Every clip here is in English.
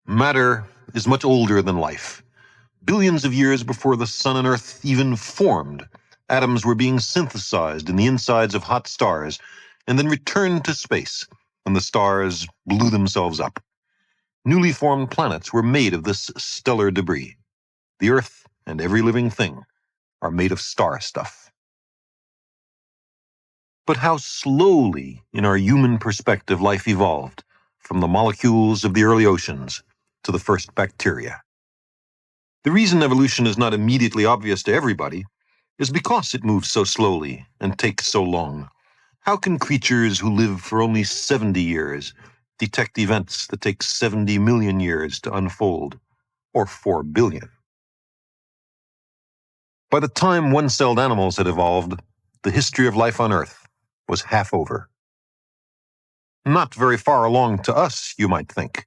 Matter is much older than life. Billions of years before the sun and earth even formed, atoms were being synthesized in the insides of hot stars and then returned to space when the stars blew themselves up. Newly formed planets were made of this stellar debris. The earth and every living thing are made of star stuff. But how slowly, in our human perspective, life evolved, from the molecules of the early oceans to the first bacteria. The reason evolution is not immediately obvious to everybody is because it moves so slowly and takes so long. How can creatures who live for only 70 years detect events that take 70 million years to unfold, or 4 billion? By the time one-celled animals had evolved, the history of life on Earth was half over. Not very far along to us, you might think,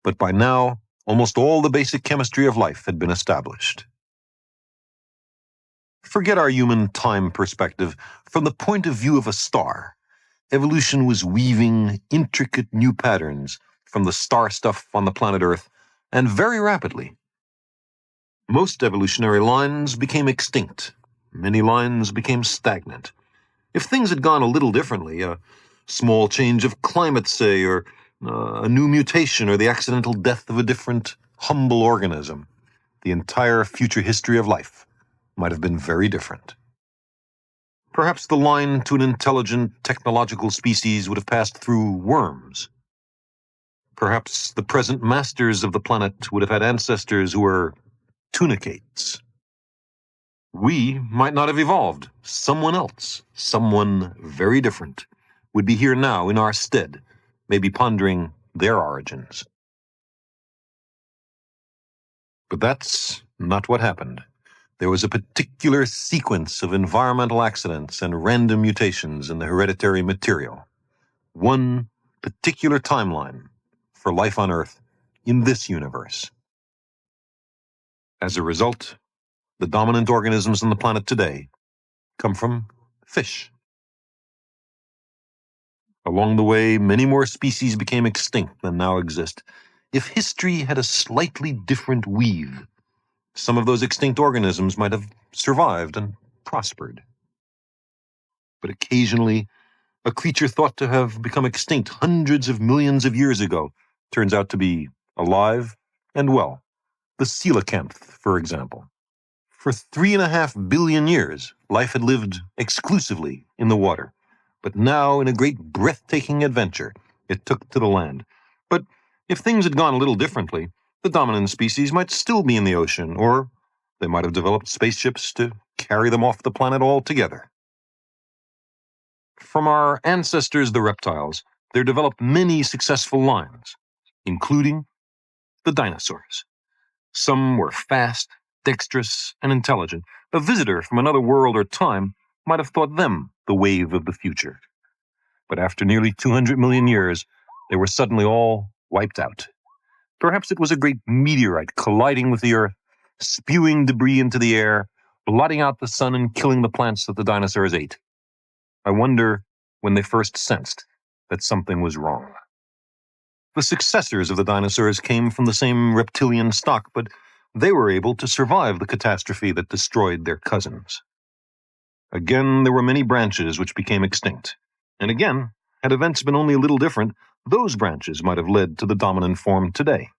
but by now, almost all the basic chemistry of life had been established. Forget our human time perspective. From the point of view of a star, evolution was weaving intricate new patterns from the star stuff on the planet Earth, and very rapidly. Most evolutionary lines became extinct. Many lines became stagnant. If things had gone a little differently, a small change of climate, say, or a new mutation, or the accidental death of a different, humble organism, the entire future history of life might have been very different. Perhaps the line to an intelligent, technological species would have passed through worms. Perhaps the present masters of the planet would have had ancestors who were tunicates. We might not have evolved. Someone else, someone very different, would be here now in our stead, maybe pondering their origins. But that's not what happened. There was a particular sequence of environmental accidents and random mutations in the hereditary material. One particular timeline for life on Earth in this universe. As a result, the dominant organisms on the planet today come from fish. Along the way, many more species became extinct than now exist. If history had a slightly different weave, some of those extinct organisms might have survived and prospered. But occasionally, a creature thought to have become extinct hundreds of millions of years ago turns out to be alive and well. The coelacanth, for example. For 3.5 billion years, life had lived exclusively in the water. But now, in a great breathtaking adventure, it took to the land. But if things had gone a little differently, the dominant species might still be in the ocean, or they might have developed spaceships to carry them off the planet altogether. From our ancestors, the reptiles, there developed many successful lines, including the dinosaurs. Some were fast, dexterous, and intelligent. A visitor from another world or time might have thought them the wave of the future. But after nearly 200 million years, they were suddenly all wiped out. Perhaps it was a great meteorite colliding with the Earth, spewing debris into the air, blotting out the sun and killing the plants that the dinosaurs ate. I wonder when they first sensed that something was wrong. The successors of the dinosaurs came from the same reptilian stock, but they were able to survive the catastrophe that destroyed their cousins. Again, there were many branches which became extinct. And again, had events been only a little different, those branches might have led to the dominant form today.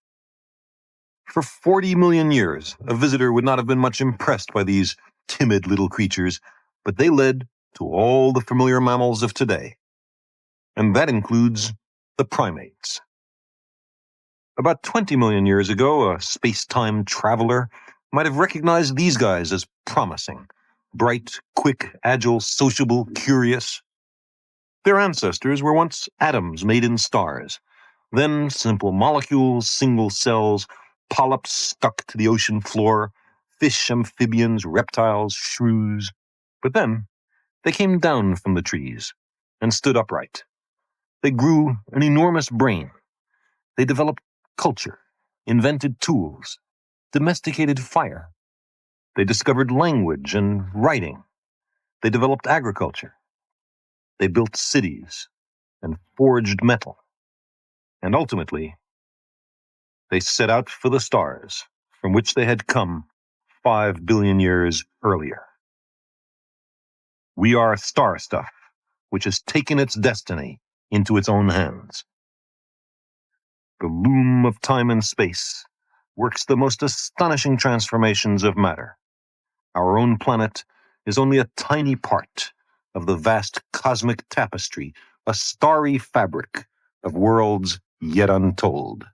For 40 million years, a visitor would not have been much impressed by these timid little creatures, but they led to all the familiar mammals of today. And that includes the primates. About 20 million years ago, a space-time traveler might have recognized these guys as promising. Bright, quick, agile, sociable, curious. Their ancestors were once atoms made in stars, then simple molecules, single cells, polyps stuck to the ocean floor, fish, amphibians, reptiles, shrews. But then they came down from the trees and stood upright. They grew an enormous brain. They developed culture, invented tools, domesticated fire. They discovered language and writing. They developed agriculture. They built cities and forged metal. And ultimately, They set out for the stars, from which they had come 5 billion years earlier. We are star stuff, which has taken its destiny into its own hands. The loom of time and space works the most astonishing transformations of matter. Our own planet is only a tiny part of the vast cosmic tapestry, a starry fabric of worlds yet untold.